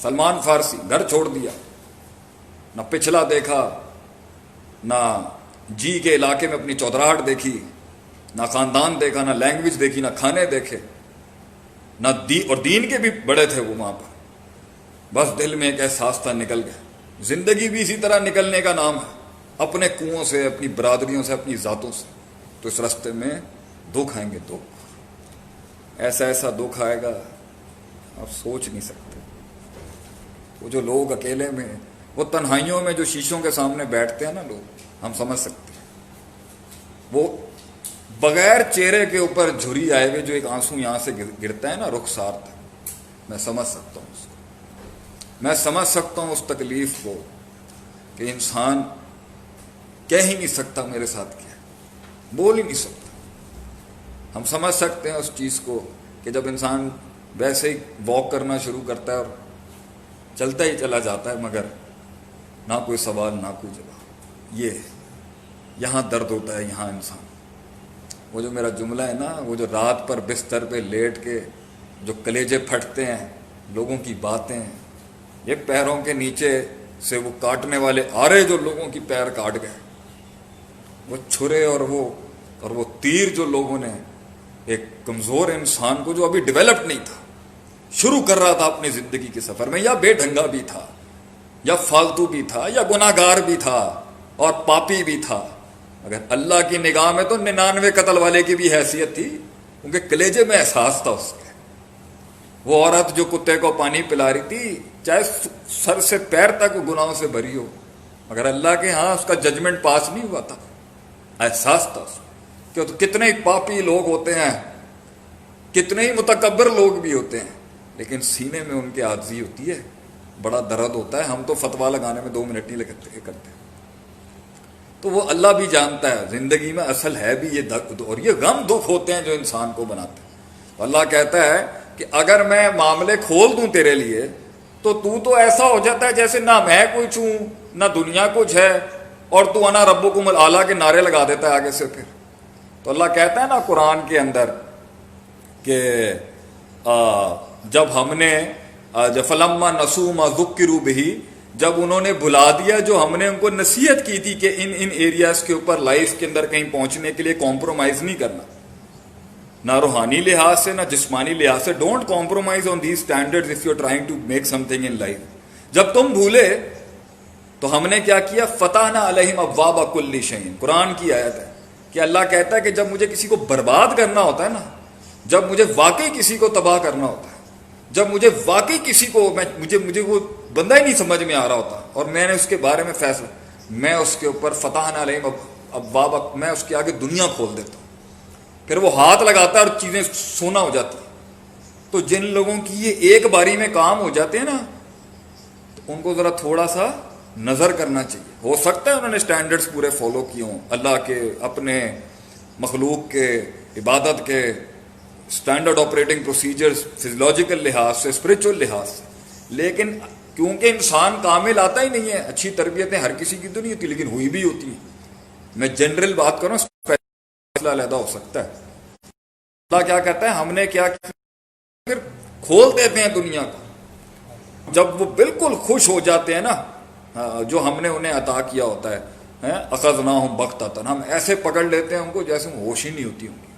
سلمان فارسی گھر چھوڑ دیا، نہ پچھلا دیکھا، نہ جی کے علاقے میں اپنی چودراہٹ دیکھی، نہ خاندان دیکھا، نہ لینگویج دیکھی، نہ کھانے دیکھے، نہ اور دین کے بھی بڑے تھے وہ وہاں پر، بس دل میں ایک احساس تھا، نکل گیا۔ زندگی بھی اسی طرح نکلنے کا نام ہے، اپنے کنوؤں سے، اپنی برادریوں سے، اپنی ذاتوں سے۔ تو اس راستے میں دکھ آئیں گے، دکھ، ایسا ایسا دکھ آئے گا آپ سوچ نہیں سکتے۔ وہ جو لوگ اکیلے میں، وہ تنہائیوں میں جو شیشوں کے سامنے بیٹھتے ہیں نا لوگ، ہم سمجھ سکتے ہیں، وہ بغیر چہرے کے اوپر جھری آئے ہوئے جو ایک آنسو یہاں سے گرتا ہے نا رخسار تک، میں سمجھ سکتا ہوں اس کو، میں سمجھ سکتا ہوں اس تکلیف کو کہ انسان کہہ ہی نہیں سکتا میرے ساتھ کیا، بول ہی نہیں سکتا۔ ہم سمجھ سکتے ہیں اس چیز کو کہ جب انسان ویسے ہی واک کرنا شروع کرتا ہے اور چلتا ہی چلا جاتا ہے، مگر نہ کوئی سوال نہ کوئی جواب، یہ یہاں درد ہوتا ہے، یہاں انسان۔ وہ جو میرا جملہ ہے نا، وہ جو رات پر بستر پہ لیٹ کے جو کلیجے پھٹتے ہیں، لوگوں کی باتیں، یہ پیروں کے نیچے سے وہ کاٹنے والے آرے جو لوگوں کی پیر کاٹ گئے، وہ چھرے اور وہ تیر جو لوگوں نے ایک کمزور انسان کو جو ابھی ڈیولپ نہیں تھا، شروع کر رہا تھا اپنی زندگی کے سفر میں، یا بے ڈھنگا بھی تھا، یا فالتو بھی تھا، یا گناہ گار بھی تھا اور پاپی بھی تھا، اگر اللہ کی نگاہ میں تو 99 قتل والے کی بھی حیثیت تھی، کیونکہ کلیجے میں احساس تھا اس کے۔ وہ عورت جو کتے کو پانی پلا رہی تھی، چاہے سر سے پیر تک گناہوں سے بھری ہو، مگر اللہ کے ہاں اس کا ججمنٹ پاس نہیں ہوا تھا، احساس تھا اس کہ کتنے ہی پاپی لوگ ہوتے ہیں، کتنے ہی متکبر لوگ بھی ہوتے ہیں، لیکن سینے میں ان کی عاجزی ہوتی ہے، بڑا درد ہوتا ہے۔ ہم تو فتویٰ لگانے میں 2 منٹ نہیں کرتے، تو وہ اللہ بھی جانتا ہے زندگی میں اصل ہے بھی یہ درد اور یہ غم دکھ ہوتے ہیں جو انسان کو بناتے ہیں۔ تو اللہ کہتا ہے کہ اگر میں معاملے کھول دوں تیرے لیے تو ایسا ہو جاتا ہے جیسے نہ میں کچھ ہوں نہ دنیا کچھ ہے، اور تو انا ربکم الاعلیٰ کے نعرے لگا دیتا ہے آگے سے۔ پھر تو اللہ کہتا ہے نا قرآن کے اندر کہ جب ہم نے فلما نسوا ما ذکروا بہ، جب انہوں نے بھلا دیا جو ہم نے ان کو نصیحت کی تھی کہ ان ایریاز کے اوپر لائف کے اندر کہیں پہنچنے کے لیے کمپرومائز نہیں کرنا، نہ روحانی لحاظ سے نہ جسمانی لحاظ سے۔ Don't compromise on these standards if you are trying to make something in life. جب تم بھولے تو ہم نے کیا کیا، فتحنا علیہم ابواب کل شیء، قرآن کی آیت ہے کہ اللہ کہتا ہے کہ جب مجھے کسی کو برباد کرنا ہوتا ہے نا، جب مجھے واقعی کسی کو تباہ کرنا ہوتا ہے، جب مجھے واقعی کسی کو مجھے وہ بندہ ہی نہیں سمجھ میں آ رہا ہوتا اور میں نے اس کے بارے میں فیصلہ، میں اس کے اوپر فتحنا علیہم ابواب، میں اس کے آگے دنیا کھول دیتا ہوں، پھر وہ ہاتھ لگاتا ہے اور چیزیں سونا ہو جاتی ہیں۔ تو جن لوگوں کی یہ ایک باری میں کام ہو جاتے ہیں نا، تو ان کو ذرا تھوڑا سا نظر کرنا چاہیے۔ ہو سکتا ہے انہوں نے سٹینڈرڈز پورے فالو کیے ہوں، اللہ کے، اپنے مخلوق کے، عبادت کے سٹینڈرڈ آپریٹنگ پروسیجرز، فزیولوجیکل لحاظ سے، اسپرچول لحاظ سے، لیکن کیونکہ انسان کامل آتا ہی نہیں ہے، اچھی تربیتیں ہر کسی کی تو نہیں ہوتی، لیکن ہوئی بھی ہوتی ہیں۔ میں جنرل بات کروں، فیصلہ علیحدہ ہو سکتا ہے۔ اللہ کیا کہتا ہے، ہم نے کیا پھر کھول دیتے ہیں دنیا کو، جب وہ بالکل خوش ہو جاتے ہیں نا جو ہم نے انہیں عطا کیا ہوتا ہے، اخذناہم بغتۃ، ہم ایسے پکڑ لیتے ہیں ان کو جیسے ہوش ہی نہیں ہوتی ان کی۔